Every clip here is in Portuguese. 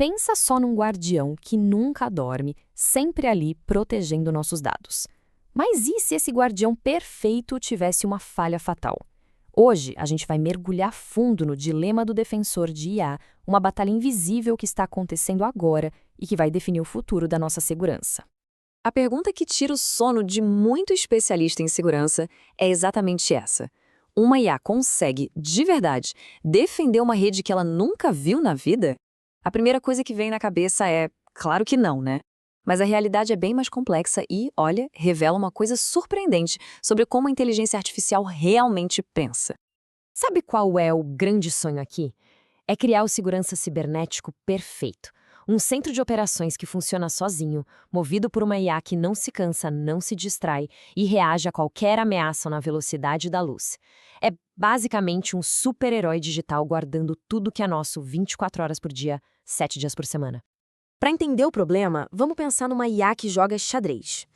Pensa só num guardião que nunca dorme, sempre ali protegendo nossos dados. Mas e se esse guardião perfeito tivesse uma falha fatal? Hoje, a gente vai mergulhar fundo no dilema do defensor de IA, uma batalha invisível que está acontecendo agora e que vai definir o futuro da nossa segurança. A pergunta que tira o sono de muito especialista em segurança é exatamente essa. Uma IA consegue, de verdade, defender uma rede que ela nunca viu na vida? A primeira coisa que vem na cabeça é, claro que não, né? Mas a realidade é bem mais complexa e, olha, revela uma coisa surpreendente sobre como a inteligência artificial realmente pensa. Sabe qual é o grande sonho aqui? É criar o segurança cibernético perfeito. Um centro de operações que funciona sozinho, movido por uma IA que não se cansa, não se distrai e reage a qualquer ameaça na velocidade da luz. É basicamente um super-herói digital guardando tudo que é nosso 24 horas por dia, 7 dias por semana. Para entender o problema, vamos pensar numa IA que joga xadrez.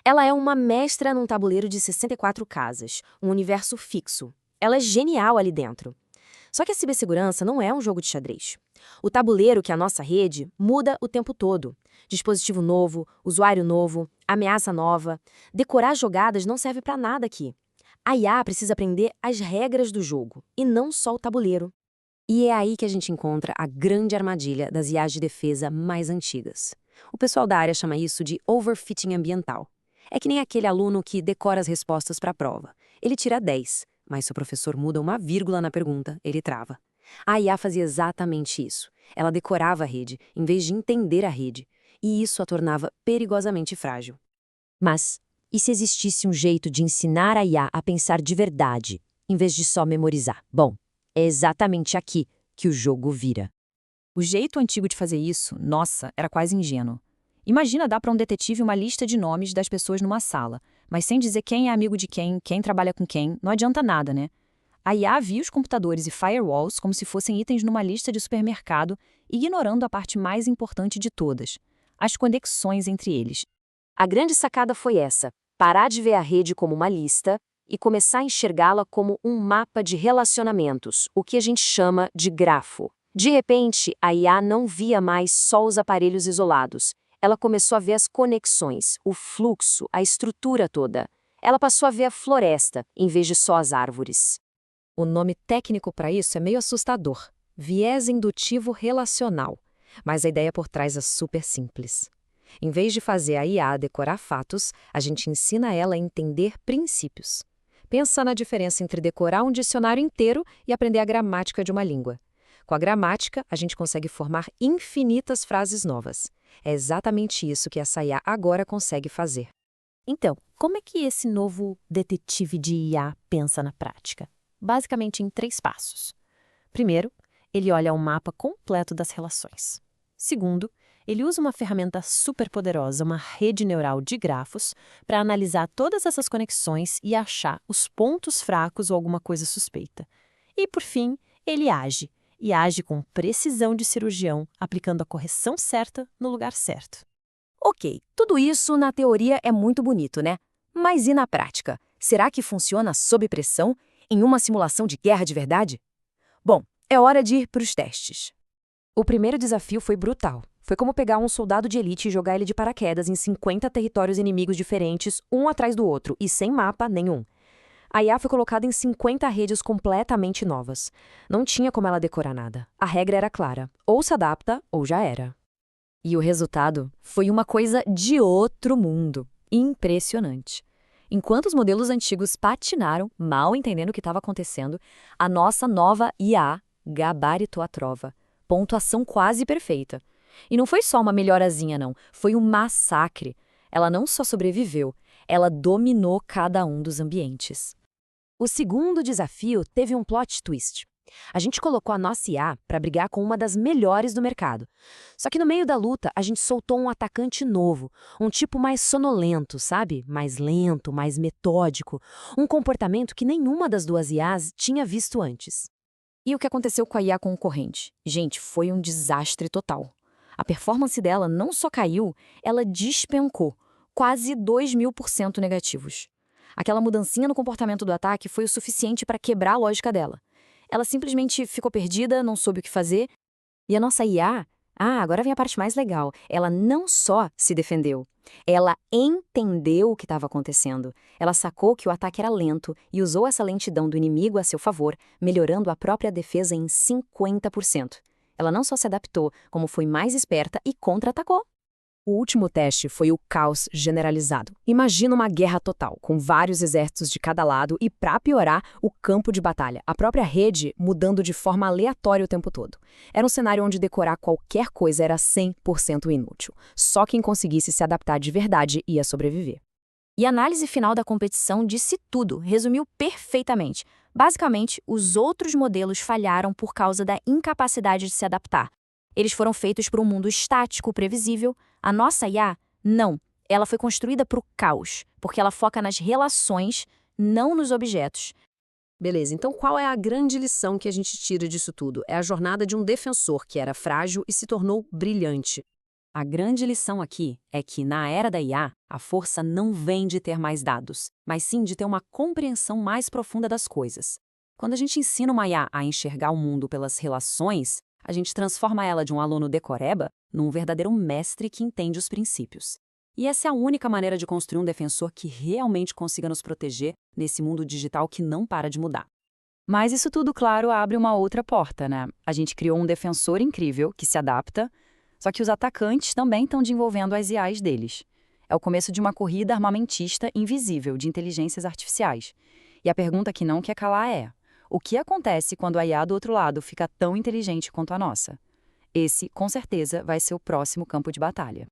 Ela é uma mestra num tabuleiro de 64 casas, um universo fixo. Ela é genial ali dentro. Só que a cibersegurança não é um jogo de xadrez. O tabuleiro, que é a nossa rede, muda o tempo todo. Dispositivo novo, usuário novo, ameaça nova. Decorar jogadas não serve para nada aqui. A IA precisa aprender as regras do jogo, e não só o tabuleiro. E é aí que a gente encontra a grande armadilha das IAs de defesa mais antigas. O pessoal da área chama isso de overfitting ambiental. É que nem aquele aluno que decora as respostas para a prova. Ele tira 10, mas se o professor muda uma vírgula na pergunta, ele trava. A IA fazia exatamente isso. Ela decorava a rede, em vez de entender a rede, e isso a tornava perigosamente frágil. Mas, e se existisse um jeito de ensinar a IA a pensar de verdade, em vez de só memorizar? Bom, é exatamente aqui que o jogo vira. O jeito antigo de fazer isso, nossa, era quase ingênuo. Imagina dar para um detetive uma lista de nomes das pessoas numa sala, mas sem dizer quem é amigo de quem trabalha com quem, não adianta nada, né? A IA via os computadores e firewalls como se fossem itens numa lista de supermercado, ignorando a parte mais importante de todas, as conexões entre eles. A grande sacada foi essa: parar de ver a rede como uma lista e começar a enxergá-la como um mapa de relacionamentos, o que a gente chama de grafo. De repente, a IA não via mais só os aparelhos isolados. Ela começou a ver as conexões, o fluxo, a estrutura toda. Ela passou a ver a floresta, em vez de só as árvores. O nome técnico para isso é meio assustador: viés indutivo relacional. Mas a ideia por trás é super simples. Em vez de fazer a IA decorar fatos, a gente ensina ela a entender princípios. Pensa na diferença entre decorar um dicionário inteiro e aprender a gramática de uma língua. Com a gramática, a gente consegue formar infinitas frases novas. É exatamente isso que essa IA agora consegue fazer. Então, como é que esse novo detetive de IA pensa na prática? Basicamente em 3 passos. Primeiro, ele olha o mapa completo das relações. Segundo, ele usa uma ferramenta super poderosa, uma rede neural de grafos, para analisar todas essas conexões e achar os pontos fracos ou alguma coisa suspeita. E, por fim, ele age. E age com precisão de cirurgião, aplicando a correção certa no lugar certo. Ok, tudo isso na teoria é muito bonito, né? Mas e na prática? Será que funciona sob pressão, em uma simulação de guerra de verdade? Bom, é hora de ir para os testes. O primeiro desafio foi brutal. Foi como pegar um soldado de elite e jogar ele de paraquedas em 50 territórios inimigos diferentes, um atrás do outro, e sem mapa nenhum. A IA foi colocada em 50 redes completamente novas. Não tinha como ela decorar nada. A regra era clara: ou se adapta, ou já era. E o resultado foi uma coisa de outro mundo. Impressionante. Enquanto os modelos antigos patinaram, mal entendendo o que estava acontecendo, a nossa nova IA gabaritou a trova. Pontuação quase perfeita. E não foi só uma melhorazinha, não. Foi um massacre. Ela não só sobreviveu, ela dominou cada um dos ambientes. O segundo desafio teve um plot twist. A gente colocou a nossa IA para brigar com uma das melhores do mercado. Só que no meio da luta, a gente soltou um atacante novo, um tipo mais sonolento, sabe? Mais lento, mais metódico, um comportamento que nenhuma das duas IAs tinha visto antes. E o que aconteceu com a IA concorrente? Gente, foi um desastre total. A performance dela não só caiu, ela despencou, quase 2000% negativos. Aquela mudancinha no comportamento do ataque foi o suficiente para quebrar a lógica dela. Ela simplesmente ficou perdida, não soube o que fazer, e a nossa IA Agora vem a parte mais legal. Ela não só se defendeu, ela entendeu o que estava acontecendo. Ela sacou que o ataque era lento e usou essa lentidão do inimigo a seu favor, melhorando a própria defesa em 50%. Ela não só se adaptou, como foi mais esperta e contra-atacou. O último teste foi o caos generalizado. Imagina uma guerra total, com vários exércitos de cada lado e, para piorar, o campo de batalha, a própria rede mudando de forma aleatória o tempo todo. Era um cenário onde decorar qualquer coisa era 100% inútil. Só quem conseguisse se adaptar de verdade ia sobreviver. E a análise final da competição disse tudo, resumiu perfeitamente. Basicamente, os outros modelos falharam por causa da incapacidade de se adaptar. Eles foram feitos para um mundo estático, previsível. A nossa IA, não. Ela foi construída para o caos, porque ela foca nas relações, não nos objetos. Beleza, então qual é a grande lição que a gente tira disso tudo? É a jornada de um defensor que era frágil e se tornou brilhante. A grande lição aqui é que, na era da IA, a força não vem de ter mais dados, mas sim de ter uma compreensão mais profunda das coisas. Quando a gente ensina uma IA a enxergar o mundo pelas relações, a gente transforma ela de um aluno decoreba num verdadeiro mestre que entende os princípios. E essa é a única maneira de construir um defensor que realmente consiga nos proteger nesse mundo digital que não para de mudar. Mas isso tudo, claro, abre uma outra porta, né? A gente criou um defensor incrível que se adapta, só que os atacantes também estão desenvolvendo as IAs deles. É o começo de uma corrida armamentista invisível de inteligências artificiais. E a pergunta que não quer calar é: o que acontece quando a IA do outro lado fica tão inteligente quanto a nossa? Esse, com certeza, vai ser o próximo campo de batalha.